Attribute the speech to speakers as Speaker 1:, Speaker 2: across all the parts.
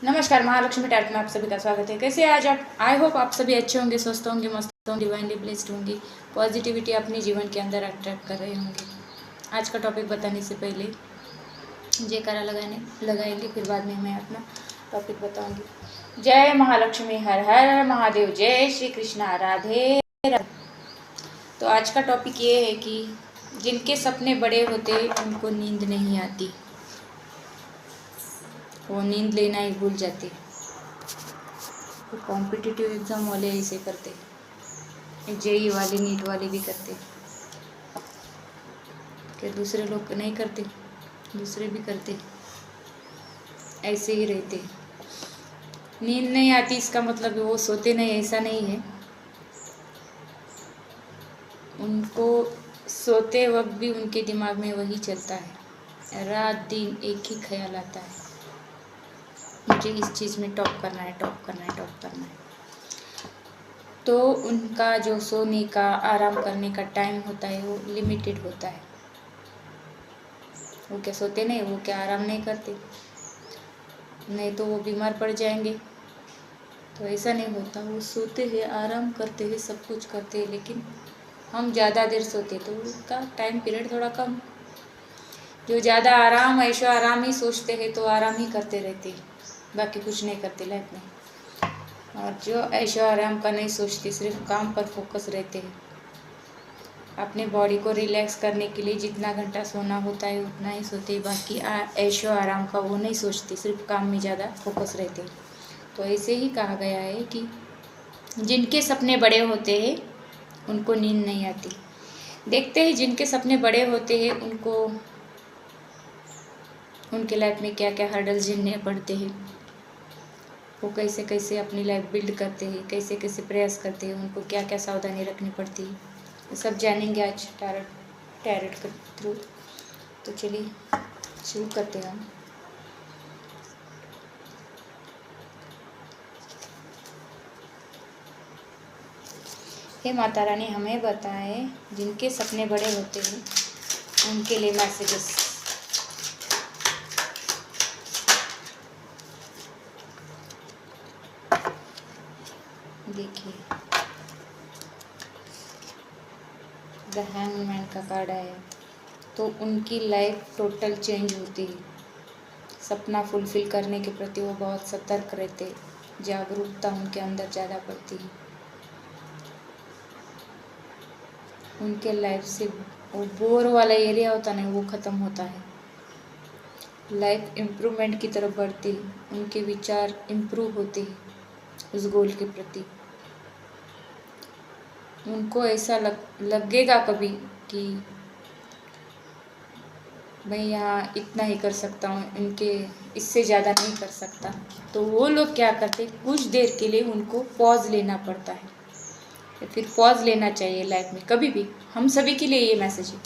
Speaker 1: नमस्कार, महालक्ष्मी टैट में आप सभी का स्वागत है। कैसे आज आप? आई होप आप सभी अच्छे होंगे, स्वस्थ होंगे, मस्त होंगे, डिवाइनली ब्लेस्ड होंगे, पॉजिटिविटी अपने जीवन के अंदर अट्रैक्ट कर रहे होंगे। आज का टॉपिक बताने से पहले जयकारा लगाएंगे, फिर बाद में मैं अपना टॉपिक बताऊंगी। जय महालक्ष्मी, हर हर महादेव, जय श्री कृष्णा, राधे राधे। तो आज का टॉपिक ये है कि जिनके सपने बड़े होते उनको नींद नहीं आती, वो नींद लेना ही भूल जाते। तो कॉम्पिटिटिव एग्ज़ाम वाले ऐसे करते, जेई वाले, नीट वाले भी करते। क्या दूसरे लोग नहीं करते? दूसरे भी करते, ऐसे ही रहते। नींद नहीं आती इसका मतलब वो सोते नहीं, ऐसा नहीं है। उनको सोते वक्त भी उनके दिमाग में वही चलता है, रात दिन एक ही ख्याल आता है, मुझे इस चीज़ में टॉप करना है, टॉप करना है, टॉप करना है। तो उनका जो सोने का, आराम करने का टाइम होता है वो लिमिटेड होता है। वो क्या सोते नहीं, वो क्या आराम नहीं करते? नहीं तो वो बीमार पड़ जाएंगे। तो ऐसा नहीं होता, वो सोते हैं, आराम करते हैं, सब कुछ करते हैं, लेकिन हम ज़्यादा देर सोते तो उसका टाइम पीरियड थोड़ा कम। जो ज़्यादा आराम, ऐशो आराम ही सोचते हैं तो आराम ही करते रहते, बाकी कुछ नहीं करते लाइफ में। और जो ऐशो आराम का नहीं सोचते, सिर्फ काम पर फोकस रहते हैं। अपने बॉडी को रिलैक्स करने के लिए जितना घंटा सोना होता है उतना ही सोते, बाकी ऐशो आराम का वो नहीं सोचते, सिर्फ काम में ज़्यादा फोकस रहते। तो ऐसे ही कहा गया है कि जिनके सपने बड़े होते हैं उनको नींद नहीं आती। देखते हैं जिनके सपने बड़े होते हैं उनको उनके लाइफ में क्या क्या हर्डल्स झेलने पड़ते हैं, वो कैसे कैसे अपनी लाइफ बिल्ड करते हैं, कैसे कैसे प्रयास करते हैं, उनको क्या क्या सावधानी रखनी पड़ती है, ये सब जानेंगे आज टैरेट के थ्रू। तो चलिए शुरू करते हैं हम। हे माता रानी, हमें बताएं जिनके सपने बड़े होते हैं उनके लिए मैसेजेस। देखिए, द हैंगमैन का कार्ड आया, तो उनकी लाइफ टोटल चेंज होती है। सपना फुलफिल करने के प्रति वो बहुत सतर्क रहते, जागरूकता उनके अंदर ज़्यादा पड़ती है। उनके लाइफ से वो बोर वाला एरिया होता नहीं, वो ख़त्म होता है। लाइफ इम्प्रूवमेंट की तरफ बढ़ती है, उनके विचार इम्प्रूव होते हैं उस गोल के प्रति। उनको ऐसा लगेगा कभी कि मैं यहाँ इतना ही कर सकता हूँ, इनके इससे ज़्यादा नहीं कर सकता। तो वो लोग क्या करते, कुछ देर के लिए उनको पॉज लेना पड़ता है, या फिर पॉज लेना चाहिए लाइफ में कभी भी। हम सभी के लिए ये मैसेज है।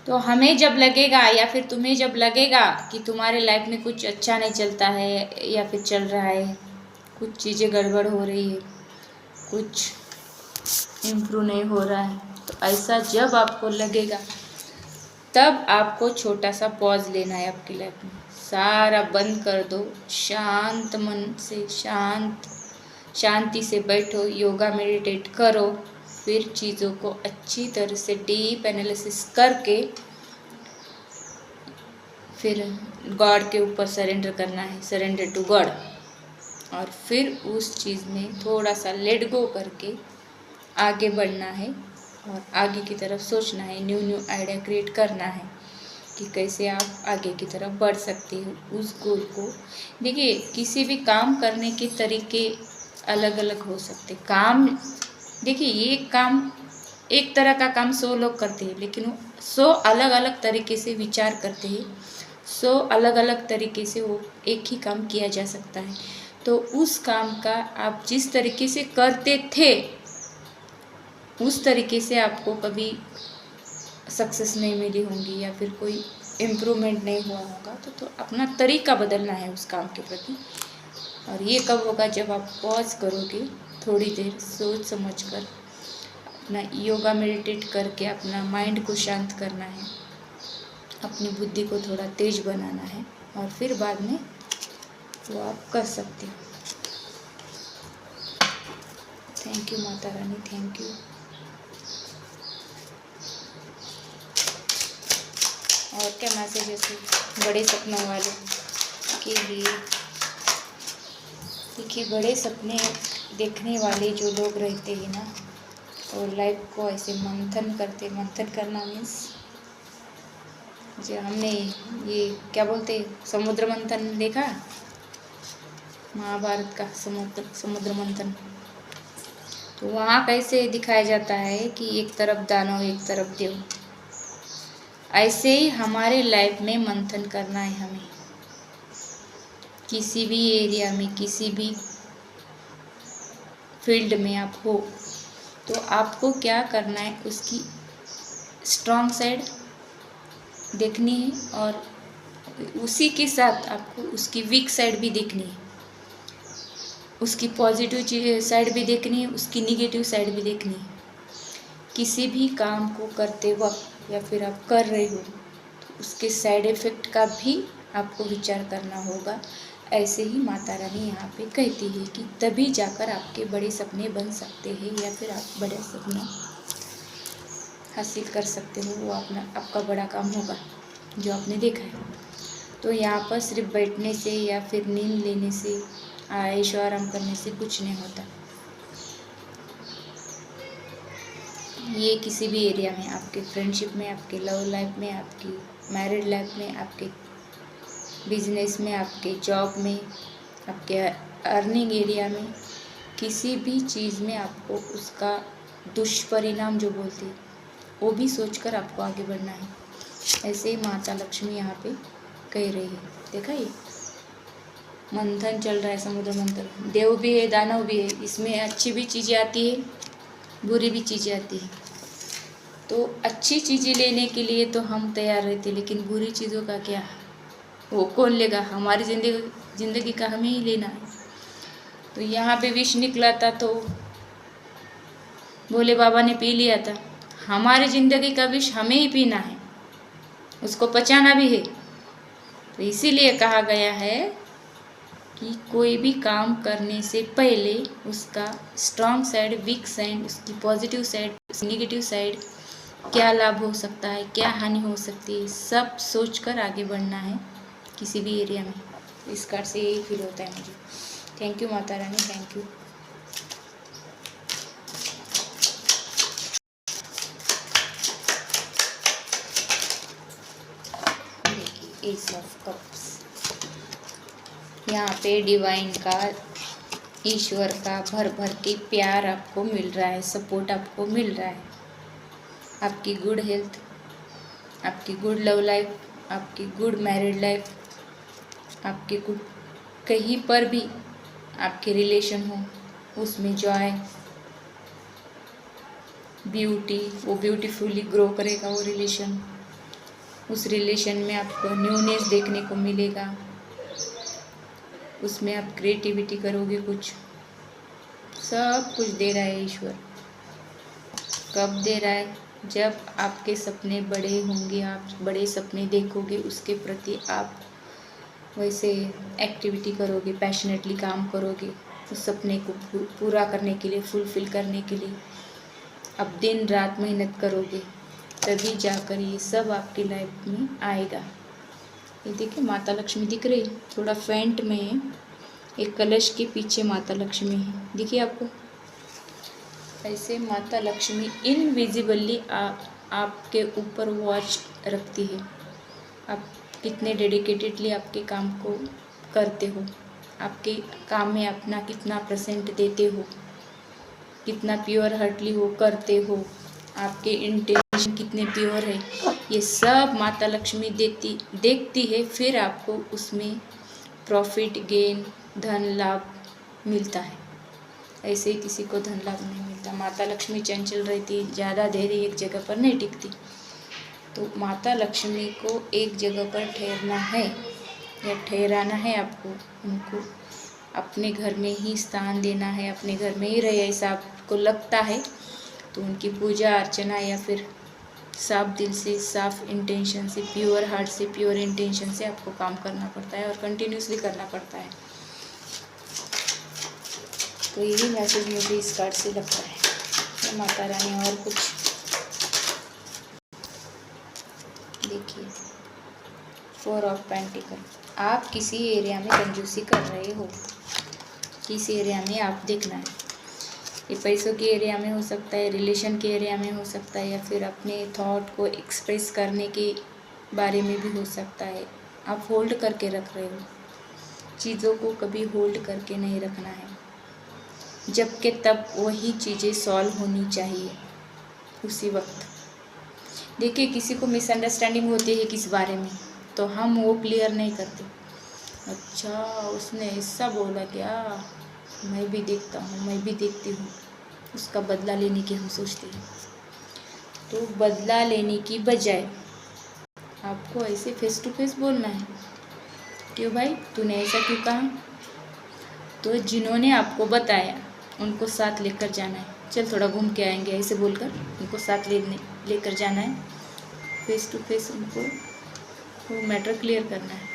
Speaker 1: तो हमें जब लगेगा, या फिर तुम्हें जब लगेगा कि तुम्हारे लाइफ में कुछ अच्छा नहीं चलता है, या फिर चल रहा है, कुछ चीज़ें गड़बड़ हो रही है, कुछ इम्प्रूव नहीं हो रहा है, तो ऐसा जब आपको लगेगा तब आपको छोटा सा पॉज लेना है आपकी लाइफ में। सारा बंद कर दो, शांत मन से, शांति से बैठो, योगा मेडिटेट करो, फिर चीज़ों को अच्छी तरह से डीप एनालिसिस करके फिर गॉड के ऊपर सरेंडर करना है, सरेंडर टू गॉड। और फिर उस चीज़ में थोड़ा सा लेट गो करके आगे बढ़ना है और आगे की तरफ सोचना है, न्यू आइडिया क्रिएट करना है कि कैसे आप आगे की तरफ बढ़ सकते हो उस गोल को। देखिए, किसी भी काम करने के तरीके अलग अलग हो सकते। काम, देखिए, ये काम, एक तरह का काम 100 लोग करते हैं, लेकिन वो 100 अलग अलग तरीके से विचार करते हैं, 100 अलग अलग तरीके से वो एक ही काम किया जा सकता है। तो उस काम का आप जिस तरीके से करते थे उस तरीके से आपको कभी सक्सेस नहीं मिली होंगी, या फिर कोई इम्प्रूवमेंट नहीं हुआ होगा। तो अपना तरीका बदलना है उस काम के प्रति। और ये कब होगा, जब आप पॉज करोगे, थोड़ी देर सोच समझ कर, अपना योगा मेडिटेट करके अपना माइंड को शांत करना है, अपनी बुद्धि को थोड़ा तेज बनाना है, और फिर बाद में वो आप कर सकते हो। Thank you Mata Rani, thank you. और क्या मैसेजेस है बड़े सपनों वालों के लिए? देखिए, बड़े सपने देखने वाले जो लोग रहते हैं ना, और लाइफ को ऐसे मंथन करते, मंथन करना मीन्स जो हमने ये क्या बोलते समुद्र मंथन देखा, महाभारत का समुद्र मंथन, तो वहाँ कैसे दिखाया जाता है कि एक तरफ दानव एक तरफ देव। ऐसे ही हमारे लाइफ में मंथन करना है हमें। किसी भी एरिया में, किसी भी फील्ड में आप हो, तो आपको क्या करना है, उसकी स्ट्रॉन्ग साइड देखनी है और उसी के साथ आपको उसकी वीक साइड भी देखनी है। उसकी पॉजिटिव साइड भी देखनी है, उसकी निगेटिव साइड भी देखनी है। किसी भी काम को करते वक्त या फिर आप कर रहे हो तो उसके साइड इफ़ेक्ट का भी आपको विचार करना होगा। ऐसे ही माता रानी यहाँ पे कहती है कि तभी जाकर आपके बड़े सपने बन सकते हैं या फिर आप बड़े सपना हासिल कर सकते हो। वो आपका बड़ा काम होगा जो आपने देखा है। तो यहाँ पर सिर्फ बैठने से या फिर नींद लेने से, ऐशो आराम करने से कुछ नहीं होता। ये किसी भी एरिया में, आपके फ्रेंडशिप में, आपके लव लाइफ में, आपकी मैरिड लाइफ में, आपके बिजनेस में, आपके जॉब में, आपके अर्निंग एरिया में, किसी भी चीज़ में आपको उसका दुष्परिणाम जो बोलते हैं वो भी सोचकर आपको आगे बढ़ना है। ऐसे ही माता लक्ष्मी यहाँ पे कह रही है। देखा, ये मंथन चल रहा है, समुद्र मंथन। देव भी है, दानव भी है, इसमें अच्छी भी चीज़ें आती है, बुरी भी चीज़ें आती हैं। तो अच्छी चीज़ें लेने के लिए तो हम तैयार रहते, लेकिन बुरी चीज़ों का क्या, वो कौन लेगा? हमारी ज़िंदगी का हमें ही लेना है। तो यहाँ पे विष निकला था तो भोले बाबा ने पी लिया था। हमारी ज़िंदगी का विष हमें ही पीना है, उसको पचाना भी है। तो इसीलिए कहा गया है कि कोई भी काम करने से पहले उसका स्ट्रॉन्ग साइड, वीक साइड, उसकी पॉजिटिव साइड, नेगेटिव साइड, क्या लाभ हो सकता है, क्या हानि हो सकती है, सब सोचकर आगे बढ़ना है किसी भी एरिया में। इस कार्ड से यही फील होता है मुझे। Thank you Mata Rani, thank you. देखिए, एस ऑफ कप्स, यहाँ पे डिवाइन का, ईश्वर का भर भर के प्यार आपको मिल रहा है, सपोर्ट आपको मिल रहा है। आपकी गुड हेल्थ, आपकी गुड लव लाइफ, आपकी गुड मैरिड लाइफ, आपके गुड कहीं पर भी आपके रिलेशन हो उसमें जॉय, ब्यूटी, वो ब्यूटीफुली ग्रो करेगा वो रिलेशन। उस रिलेशन में आपको न्यूनेस देखने को मिलेगा, उसमें आप क्रिएटिविटी करोगे, कुछ सब कुछ दे रहा है ईश्वर। कब दे रहा है? जब आपके सपने बड़े होंगे, आप बड़े सपने देखोगे, उसके प्रति आप वैसे एक्टिविटी करोगे, पैशनेटली काम करोगे, उस सपने को पूरा करने के लिए, फुलफिल करने के लिए अब दिन रात मेहनत करोगे, तभी जाकर ये सब आपकी लाइफ में आएगा। ये देखिए, माता लक्ष्मी दिख रही, थोड़ा फेंट में है, एक कलश के पीछे माता लक्ष्मी है, देखिए आपको। ऐसे माता लक्ष्मी इनविजिबली आपके ऊपर वॉच रखती है। आप कितने डेडिकेटेडली आपके काम को करते हो, आपके काम में अपना कितना % देते हो, कितना प्योर हार्टली वो करते हो, आपके इंटेंशन कितने प्योर है, ये सब माता लक्ष्मी देखती है। फिर आपको उसमें प्रॉफिट, गेन, धन लाभ मिलता है। ऐसे ही किसी को धन लाभ नहीं मिलता। माता लक्ष्मी चंचल रहती, ज़्यादा देर एक जगह पर नहीं टिकती। तो माता लक्ष्मी को एक जगह पर ठहरना है या ठहराना है आपको, उनको अपने घर में ही स्थान देना है, अपने घर में ही रहे, ऐसा आपको लगता है तो उनकी पूजा अर्चना या फिर साफ दिल से, साफ इंटेंशन से, प्योर हार्ट से, प्योर इंटेंशन से आपको काम करना पड़ता है और कंटिन्यूसली करना पड़ता है। तो यही मैसेज मुझे इस कार्ड से लगता है। तो माता रानी और कुछ देखिए, 4 ऑफ पेंटिकल। आप किसी एरिया में कंजूसी कर रहे हो, किस एरिया में आप देखना है। ये पैसों के एरिया में हो सकता है, रिलेशन के एरिया में हो सकता है, या फिर अपने थॉट को एक्सप्रेस करने के बारे में भी हो सकता है। आप होल्ड करके रख रहे हो, चीज़ों को कभी होल्ड करके नहीं रखना है, जबकि तब वही चीज़ें सॉल्व होनी चाहिए उसी वक्त। देखिए, किसी को मिसअंडरस्टैंडिंग होती है किस बारे में, तो हम वो क्लियर नहीं करते। अच्छा, उसने ऐसा बोला क्या, मैं भी देखता हूँ, मैं भी देखती हूँ, उसका बदला लेने की हम सोचते हैं। तो बदला लेने की बजाय आपको ऐसे फेस टू फेस बोलना है, क्यों भाई तूने ऐसा क्यों कहा। तो जिन्होंने आपको बताया उनको साथ लेकर जाना है, चल थोड़ा घूम के आएंगे, ऐसे बोलकर उनको साथ लेकर जाना है। फेस टू फेस उनको वो मैटर क्लियर करना है।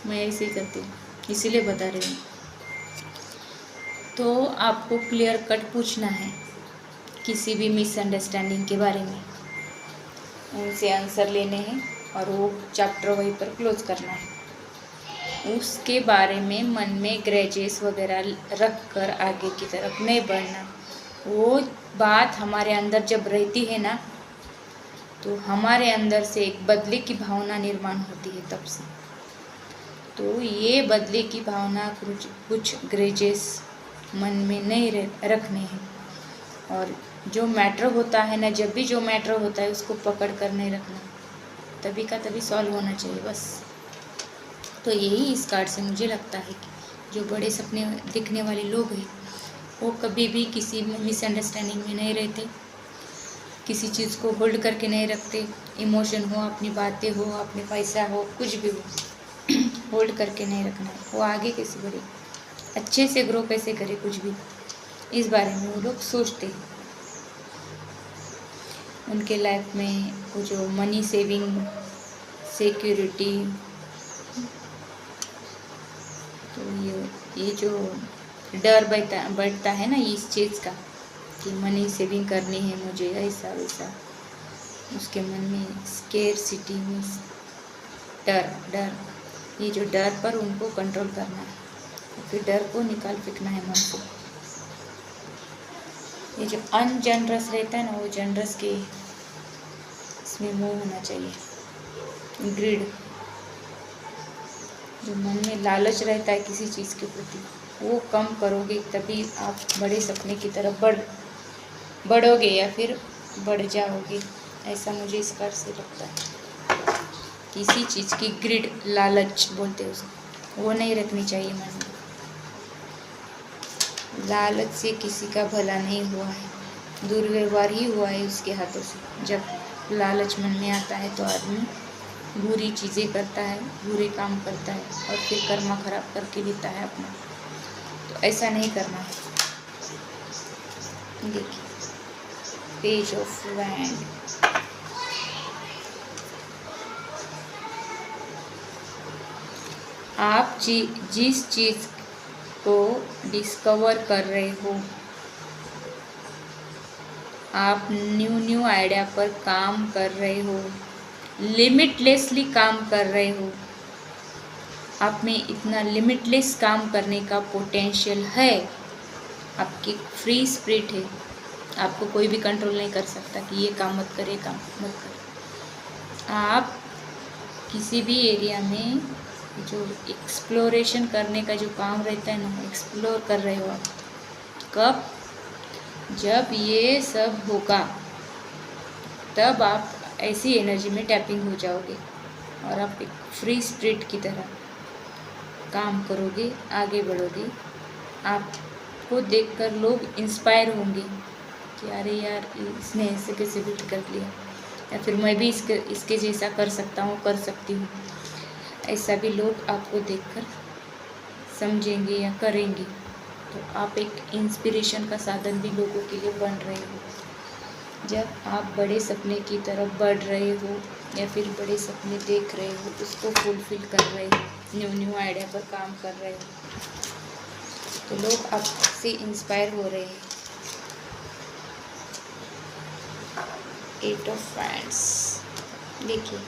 Speaker 1: मैं ऐसे ही करती हूँ, इसीलिए बता रही हूँ। तो आपको क्लियर कट पूछना है किसी भी मिसअंडरस्टैंडिंग के बारे में, उनसे आंसर लेने हैं और वो चैप्टर वहीं पर क्लोज करना है। उसके बारे में मन में ग्रेजेस वगैरह रख कर आगे की तरफ नहीं बढ़ना। वो बात हमारे अंदर जब रहती है ना, तो हमारे अंदर से एक बदले की भावना निर्माण होती है तब से। तो ये बदले की भावना कुछ ग्रेजेस मन में नहीं रखने हैं। और जो मैटर होता है ना, जब भी जो मैटर होता है उसको पकड़ कर नहीं रखना, तभी का तभी सॉल्व होना चाहिए बस। तो यही इस कार्ड से मुझे लगता है कि जो बड़े सपने दिखने वाले लोग हैं वो कभी भी किसी मिसअंडरस्टैंडिंग में नहीं रहते, किसी चीज़ को होल्ड करके नहीं रखते। इमोशन हो, अपनी बातें हो, अपने पैसा हो, कुछ भी हो, होल्ड करके नहीं रखना है। वो आगे कैसे बढ़े, अच्छे से ग्रो कैसे करे, कुछ भी इस बारे में वो लोग सोचते हैं। उनके लाइफ में वो जो मनी सेविंग, सिक्योरिटी, तो ये जो डर बैठता है ना इस चीज़ का कि मनी सेविंग करनी है मुझे, ऐसा वैसा, उसके मन में स्केरसिटी में डर, ये जो डर पर उनको कंट्रोल करना है, फिर डर को निकाल फेंकना है मन से। ये जो अनजनरस रहता है ना, वो जनरस के इसमें मोह होना चाहिए। ग्रिड, जो मन में लालच रहता है किसी चीज़ के प्रति, वो कम करोगे तभी आप बड़े सपने की तरफ बढ़ोगे या फिर बढ़ जाओगे। ऐसा मुझे इस कार्ड से लगता है। किसी चीज़ की ग्रिड, लालच बोलते हैं उसको, वो नहीं रखनी चाहिए मन में। लालच से किसी का भला नहीं हुआ है, दुर्व्यवहार ही हुआ है उसके हाथों से। जब लालच मन में आता है तो आदमी बुरी चीज़ें करता है, बुरे काम करता है और फिर कर्मा खराब करके लेता है अपना। तो ऐसा नहीं करना है। देखिए, पेज ऑफ वैंड, आप जिस चीज़ को डिस्कवर कर रहे हो, आप न्यू आइडिया पर काम कर रहे हो, लिमिटलेसली काम कर रहे हो। आप में इतना लिमिटलेस काम करने का पोटेंशियल है, आपकी फ्री स्पिरिट है, आपको कोई भी कंट्रोल नहीं कर सकता कि ये काम मत कर, ये काम मत कर। आप किसी भी एरिया में जो एक्सप्लोरेशन करने का जो काम रहता है ना, एक्सप्लोर कर रहे हो आप। कब, जब ये सब होगा तब आप ऐसी एनर्जी में टैपिंग हो जाओगे और आप एक फ्री स्पिरिट की तरह काम करोगे, आगे बढ़ोगे। आपको देखकर लोग इंस्पायर होंगे कि अरे यार, इसने ऐसे कैसे बिल्ड कर लिया, या फिर मैं भी इसके जैसा कर सकता हूँ, कर सकती हूँ। ऐसा भी लोग आपको देखकर समझेंगे या करेंगे। तो आप एक इंस्पिरेशन का साधन भी लोगों के लिए बन रहे हो। जब आप बड़े सपने की तरफ बढ़ रहे हो या फिर बड़े सपने देख रहे हो, उसको फुलफिल कर रहे हो, न्यू आइडिया पर काम कर रहे हो, तो लोग आपसे इंस्पायर हो रहे हैं। 8 ऑफ फ्रेंड्स, देखिए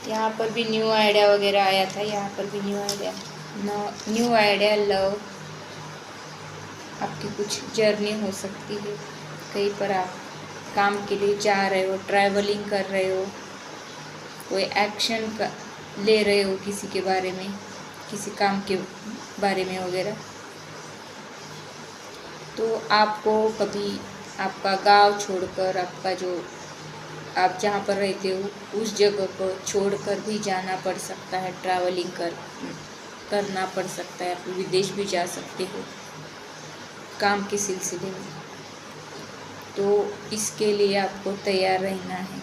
Speaker 1: यहाँ पर भी न्यू आइडिया वगैरह आया था, यहाँ पर भी न्यू आइडिया लव, आपकी कुछ जर्नी हो सकती है। कहीं पर आप काम के लिए जा रहे हो, ट्रैवलिंग कर रहे हो, कोई एक्शन ले रहे हो किसी के बारे में, किसी काम के बारे में वगैरह। तो आपको कभी आपका गांव छोड़कर, आपका जो आप जहाँ पर रहते हो उस जगह को छोड़कर भी जाना पड़ सकता है, ट्रैवलिंग करना पड़ सकता है, आप विदेश भी जा सकते हो काम के सिलसिले में। तो इसके लिए आपको तैयार रहना है।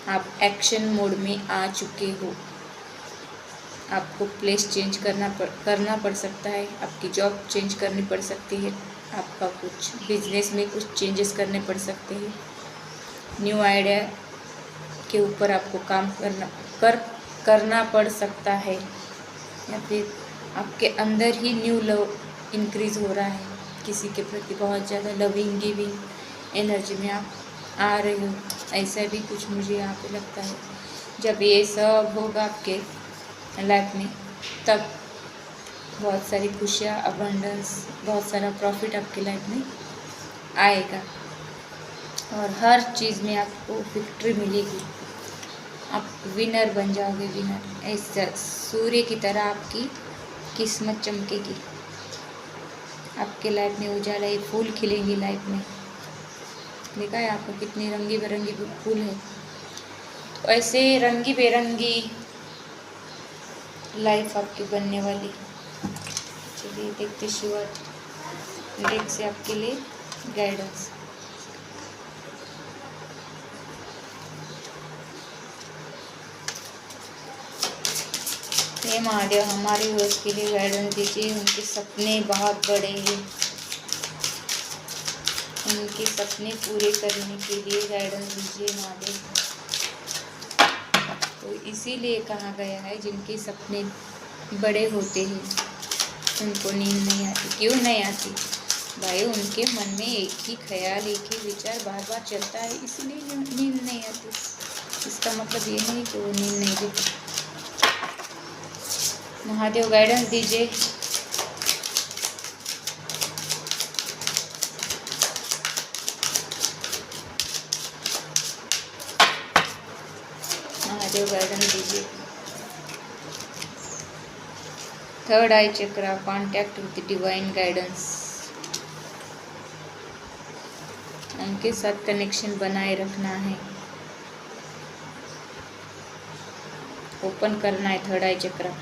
Speaker 1: आप एक्शन मोड में आ चुके हो, आपको प्लेस चेंज करना पड़ सकता है, आपकी जॉब चेंज करनी पड़ सकती है, आपका कुछ बिजनेस में कुछ चेंजेस करने पड़ सकते हैं। न्यू आइडिया के ऊपर आपको काम करना पड़ सकता है, या फिर आपके अंदर ही न्यू लव इंक्रीज़ हो रहा है, किसी के प्रति बहुत ज़्यादा लविंग गिविंग एनर्जी में आप आ रहे हो, ऐसा भी कुछ मुझे यहाँ पे लगता है। जब ये सब होगा आपके लाइफ में, तब बहुत सारी खुशियाँ, अबंडेंस, बहुत सारा प्रॉफिट आपके लाइफ में आएगा और हर चीज़ में आपको विक्ट्री मिलेगी। आप विनर बन जाओगे, विनर। ऐसा सूर्य की तरह आपकी किस्मत चमकेगी, आपके लाइफ में उजाला, ये फूल खिलेंगे लाइफ में। देखा है आपको कितनी रंगी बिरंगी फूल है। तो ऐसे रंगी बेरंगी लाइफ आपकी बनने वाली। चलिए देखते शुरुआत डेक से आपके लिए गाइडेंस। हे महादेव, हमारे व्यूअर्स के लिए गाइडेंस दीजिए। उनके सपने बहुत बड़े हैं, उनके सपने पूरे करने के लिए गाइडेंस दीजिए महादेव। तो इसीलिए कहा गया है जिनके सपने बड़े होते हैं उनको नींद नहीं आती। क्यों नहीं आती भाई? उनके मन में एक ही ख्याल, एक ही विचार बार बार चलता है, इसलिए नींद नहीं आती। इसका मतलब ये नहीं कि वो नींद नहीं देते। महादेव गाइडेंस दीजिए। महादेव गाइडेंस दीजिए। Third I chakra, contact with divine guidance. उनके साथ कनेक्शन बनाए रखना है, ओपन करना है थर्ड आई चक्रा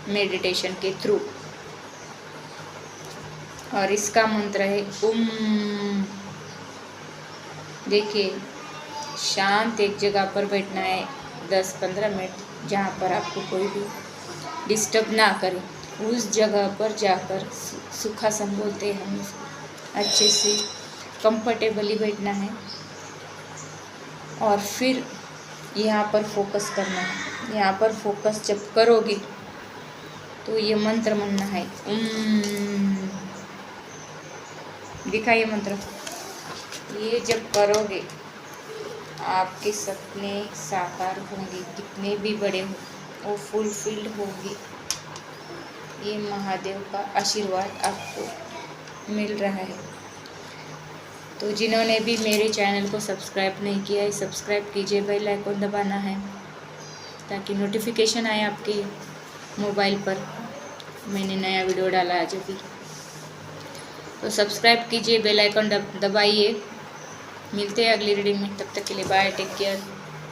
Speaker 1: मेडिटेशन के थ्रू। और इसका मंत्र है ओम। देखिए, शांत एक जगह पर बैठना है 10-15 मिनट, जहाँ पर आपको कोई भी डिस्टर्ब ना करे। उस जगह पर जाकर सुखासन बोलते हैं हम उसको, अच्छे से कंफर्टेबली बैठना है और फिर यहाँ पर फोकस करना है। यहाँ पर फोकस जब करोगे तो ये मंत्र मनना है दिखा ये मंत्र। ये जब करोगे आपके सपने साकार होंगे, कितने भी बड़े हो वो फुलफिल्ड होंगे। ये महादेव का आशीर्वाद आपको मिल रहा है। तो जिन्होंने भी मेरे चैनल को सब्सक्राइब नहीं किया है, सब्सक्राइब कीजिए, बेल आइकन दबाना है ताकि नोटिफिकेशन आए आपके मोबाइल पर मैंने नया वीडियो डाला है जब भी। तो सब्सक्राइब कीजिए, बेल आइकन दबाइए। मिलते हैं अगली रीडिंग में, तब तक के लिए बाय, टेक केयर।